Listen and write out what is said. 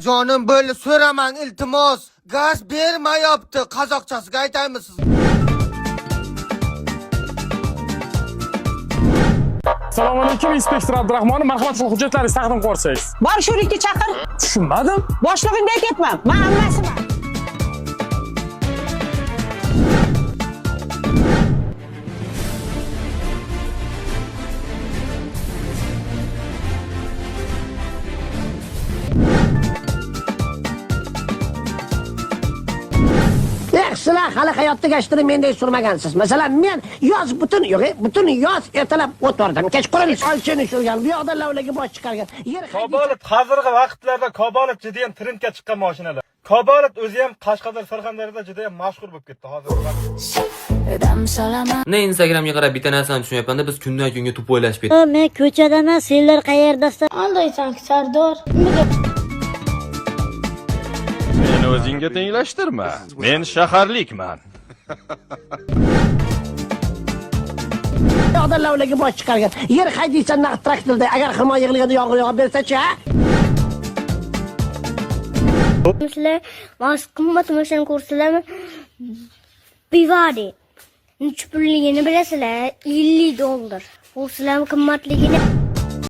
Jonim böyle so'ramang iltimos. Gaz bermayapti. Qozoqchasiga aytaymiz. Assalomu alaykum, inspektor Abdurahmonov. Marhamat qilib hujjatlaringizni taqdim qilsangiz. Bor shurikni chaqir. Tushunmadim. Boshlig'ingga aytayapman. Men hammasiman. Sizlar hali hayotda gashtirib mendek surmagansiz. Masalan, men yoz butun yoz ertalab o'tirdim. Kechqurun olchini shurgan, bu yoqda lavlagi bosh chiqargan. Cobalt hozirgi vaqtlarda Cobalt juda ham trendga chiqqan mashinalar. Cobalt o'zi ham Qashqadaryo, Surxondaryoda juda ham mashhur bo'lib ketdi hozirgi vaqtda. Ne Instagramga qarab bitta narsani tushunayapman-da, biz kundan kunga to'p o'ylashib ketdik. Men ko'chada emas, senlar qayerdasiz? Aldaysan, Sardor. Meni o'zingga tenglashtirma. Men shaharlikman. Yoqda lavlagi bosh chiqargan. Yer haydaysan naqd traktorda, agar xirmon yig'ilganda yomg'ir yog'ib bersa-chi, ha? Sizlar mas qimmat mashina ko'rsalarmi? Bivadi. Necha pulligini bilasizlar? $50. Bu sizlarning qimmatligini